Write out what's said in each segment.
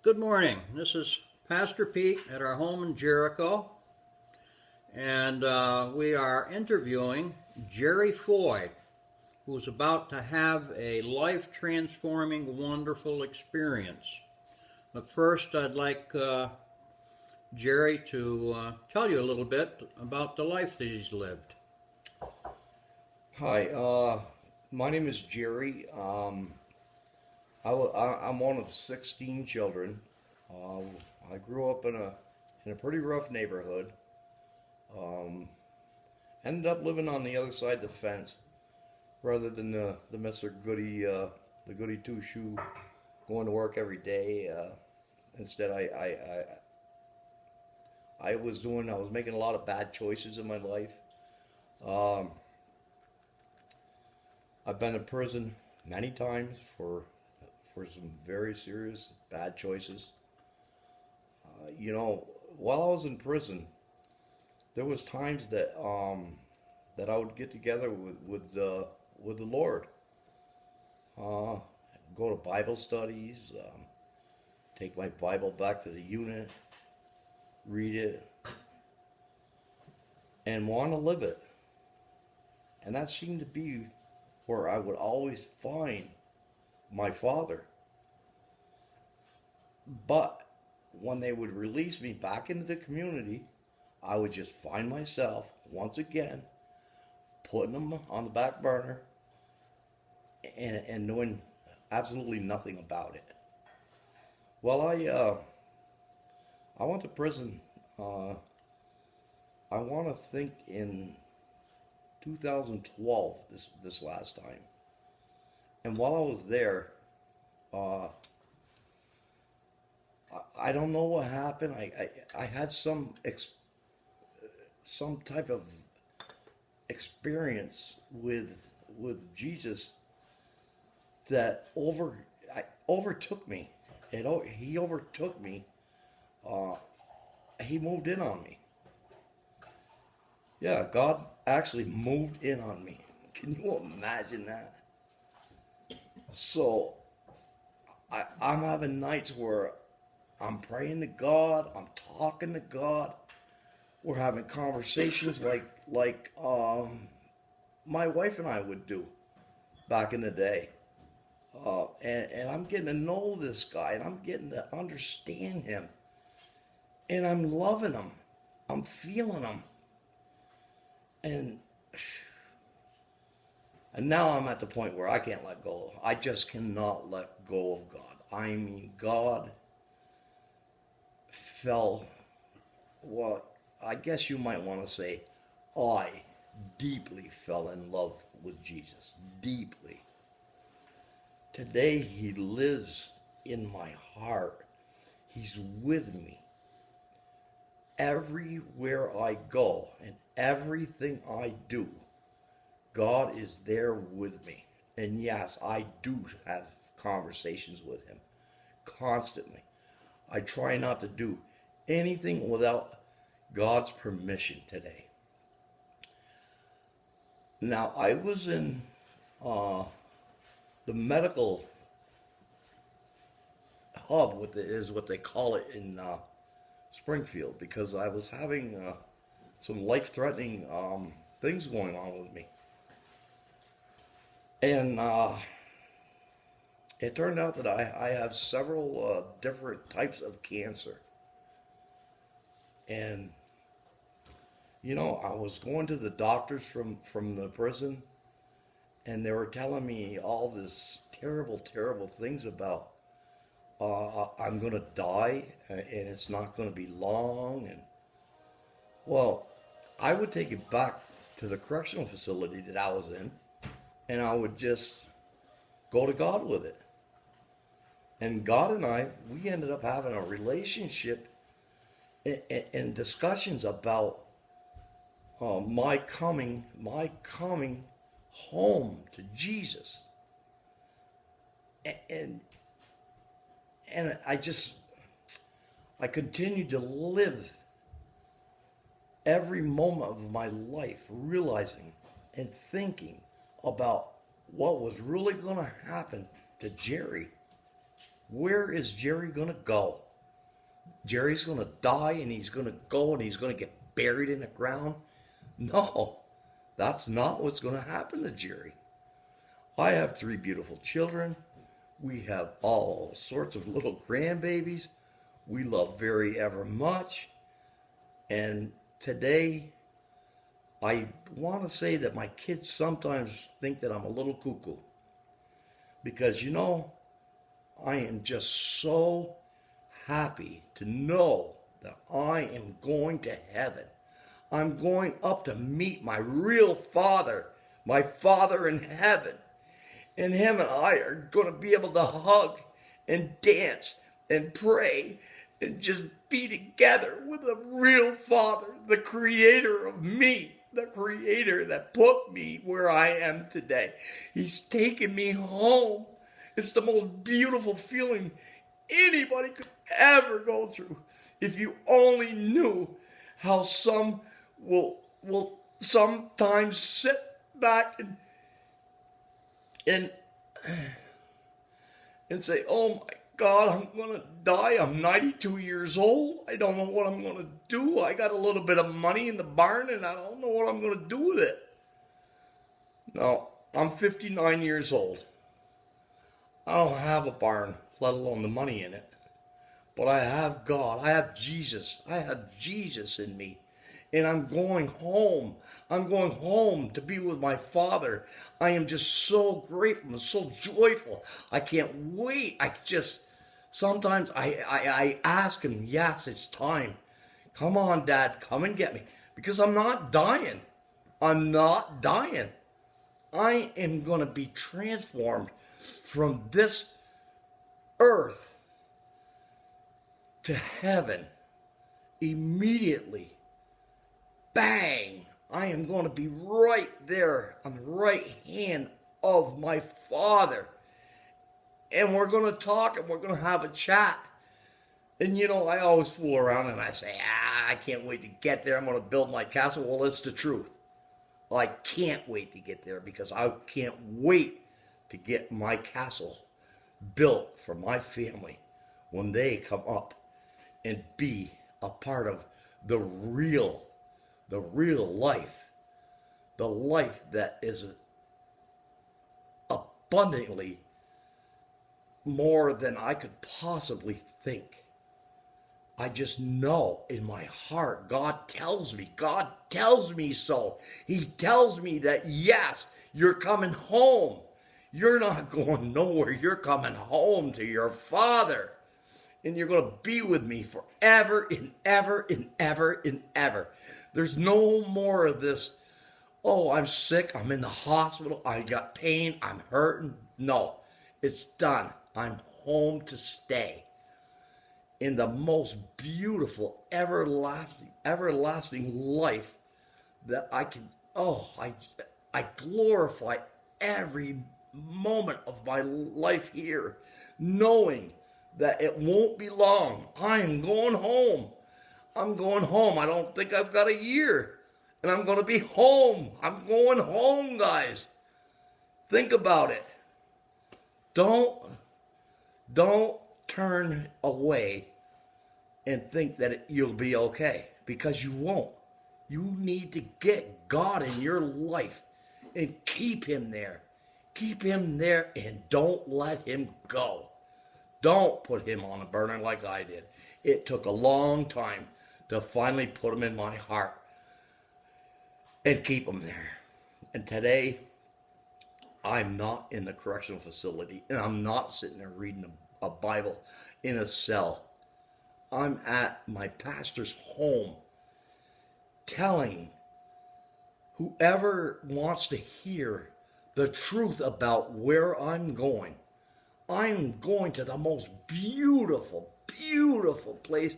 Good morning. This is Pastor Pete at our home in Jericho, and we are interviewing Jerry Foy, who's about to have a life-transforming, wonderful experience. But first, I'd like Jerry to tell you a little bit about the life that he's lived. Hi, my name is Jerry. I'm one of 16 children. Uh, I grew up in a pretty rough neighborhood. Um, Ended up living on the other side of the fence rather than the Mr. Goody the Goody Two Shoe going to work every day. Instead, I was making a lot of bad choices in my life. Um, I've been in prison many times for some very serious bad choices. While I was in prison, there was times that I would get together with the Lord, uh, go to Bible studies, take my Bible back to the unit, read it, and want to live it. And that seemed to be where I would always find my father. But when they would release me back into the community, I would just find myself once again putting them on the back burner and doing absolutely nothing about it. Well, I went to prison. Uh, I want to think in 2012 this last time. And while I was there, uh, I don't know what happened. I had some type of experience with Jesus that overtook me. He overtook me. Uh, he moved in on me. Yeah, God actually moved in on me. Can you imagine that? So I'm having nights where I'm praying to God, I'm talking to God, we're having conversations like my wife and I would do back in the day. And I'm getting to know this guy and I'm getting to understand him. And I'm loving him. I'm feeling him. And and now I'm at the point where I can't let go. I just cannot let go of God. I mean, God fell, well, I guess you might want to say, I deeply fell in love with Jesus. Deeply. Today, He lives in my heart. He's with me. Everywhere I go and everything I do, God is there with me. And yes, I do have conversations with Him constantly. I try not to do anything without God's permission today. Now, I was in uh, the medical hub, is what they call it in Springfield, because I was having some life-threatening things going on with me. And it turned out that I have several different types of cancer. And, I was going to the doctors from the prison, and they were telling me all this terrible, terrible things about I'm going to die and it's not going to be long. And, well, I would take it back to the correctional facility that I was in, and I would just go to God with it. And God and I, we ended up having a relationship and discussions about my coming home to Jesus. And and I continued to live every moment of my life realizing and thinking about what was really going to happen to Jerry where is Jerry going to go? Jerry's going to die and he's going to go and he's going to get buried in the ground? No, that's not what's going to happen to Jerry. I have 3 beautiful children. We have all sorts of little grandbabies. We love very ever much. And today, I want to say that my kids sometimes think that I'm a little cuckoo. Because, you know, I am just so happy to know that I am going to heaven. I'm going up to meet my real Father, my Father in heaven. And him and I are going to be able to hug and dance and pray and just be together with the real Father, the creator of me, the creator that put me where I am today. He's taken me home. It's the most beautiful feeling anybody could ever go through. If you only knew how some will sometimes sit back and say, oh my God, I'm going to die. I'm 92 years old. I don't know what I'm going to do. I got a little bit of money in the barn and I don't know what I'm going to do with it. No, I'm 59 years old. I don't have a barn, let alone the money in it. But I have God. I have Jesus. I have Jesus in me. And I'm going home. I'm going home to be with my Father. I am just so grateful and so joyful. I can't wait. Sometimes I ask him, yes, it's time. Come on, Dad, come and get me. Because I'm not dying. I'm not dying. I am going to be transformed from this earth to heaven immediately. Bang! I am going to be right there on the right hand of my Father. And we're going to talk and we're going to have a chat. And you know, I always fool around and I say, I can't wait to get there. I'm going to build my castle. Well, it's the truth. I can't wait to get there because I can't wait to get my castle built for my family when they come up and be a part of the real life, the life that is abundantly more than I could possibly think. I just know in my heart, God tells me so. He tells me that yes, you're coming home. You're not going nowhere. You're coming home to your Father. And you're going to be with me forever and ever and ever and ever. There's no more of this, oh, I'm sick, I'm in the hospital, I got pain, I'm hurting. No, it's done. I'm home to stay. In the most beautiful, everlasting life that I can, I glorify every moment of my life here, knowing that it won't be long. I'm going home. I'm going home. I don't think I've got a year. And I'm going to be home. I'm going home, guys. Think about it. Don't turn away and think that you'll be okay, because you won't. You need to get God in your life and keep him there. Keep him there and don't let him go. Don't put him on a burner like I did. It took a long time to finally put him in my heart and keep him there. And today, I'm not in the correctional facility, and I'm not sitting there reading a Bible in a cell. I'm at my pastor's home telling whoever wants to hear the truth about where I'm going to the most beautiful, beautiful place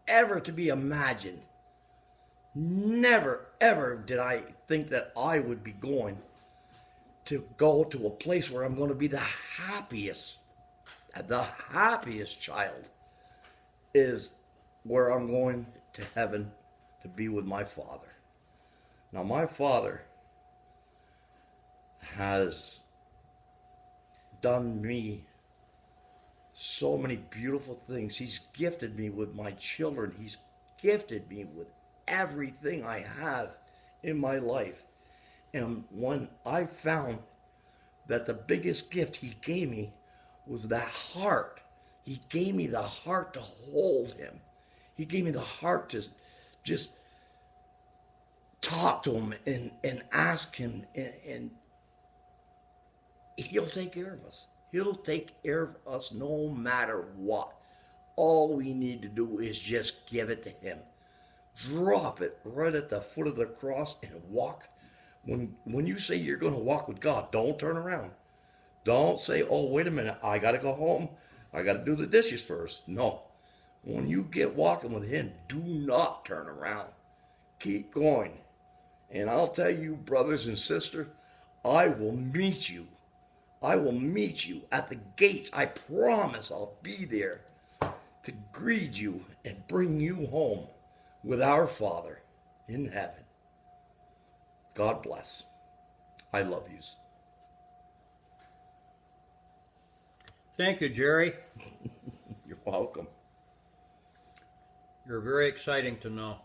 ever to be imagined. Never, ever did I think that I would be going to go to a place where I'm going to be the happiest child is where I'm going to heaven to be with my Father. Now, my Father has done me so many beautiful things. He's gifted me with my children. He's gifted me with everything I have in my life. And when I found that the biggest gift he gave me was that heart, he gave me the heart to hold him. He gave me the heart to just talk to him and ask him, and he'll take care of us. He'll take care of us no matter what. All we need to do is just give it to him. Drop it right at the foot of the cross and walk. When you say you're going to walk with God, don't turn around. Don't say, oh, wait a minute, I got to go home. I got to do the dishes first. No. When you get walking with him, do not turn around. Keep going. And I'll tell you, brothers and sisters, I will meet you. I will meet you at the gates. I promise I'll be there to greet you and bring you home with our Father in heaven. God bless. I love yous. Thank you, Jerry. You're welcome. You're very exciting to know.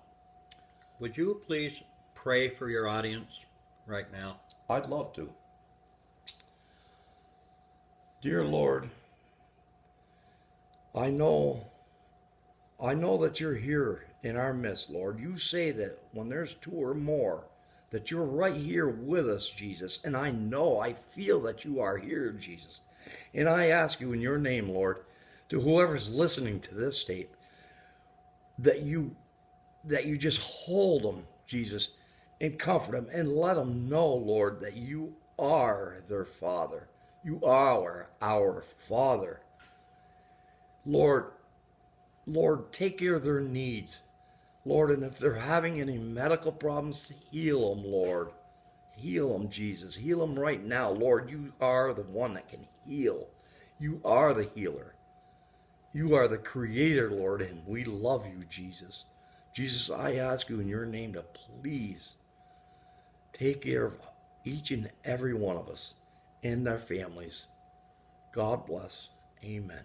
Would you please pray for your audience right now? I'd love to. Dear Lord, I know that you're here in our midst, Lord. You say that when there's two or more, that you're right here with us, Jesus. And I feel that you are here, Jesus. And I ask you in your name, Lord, to whoever's listening to this tape, that you just hold them, Jesus, and comfort them and let them know, Lord, that you are their Father. You are our Father. Lord, take care of their needs. Lord, and if they're having any medical problems, heal them, Lord. Heal them, Jesus. Heal them right now. Lord, you are the one that can heal. You are the healer. You are the creator, Lord, and we love you, Jesus. Jesus, I ask you in your name to please take care of each and every one of us and their families. God bless. Amen.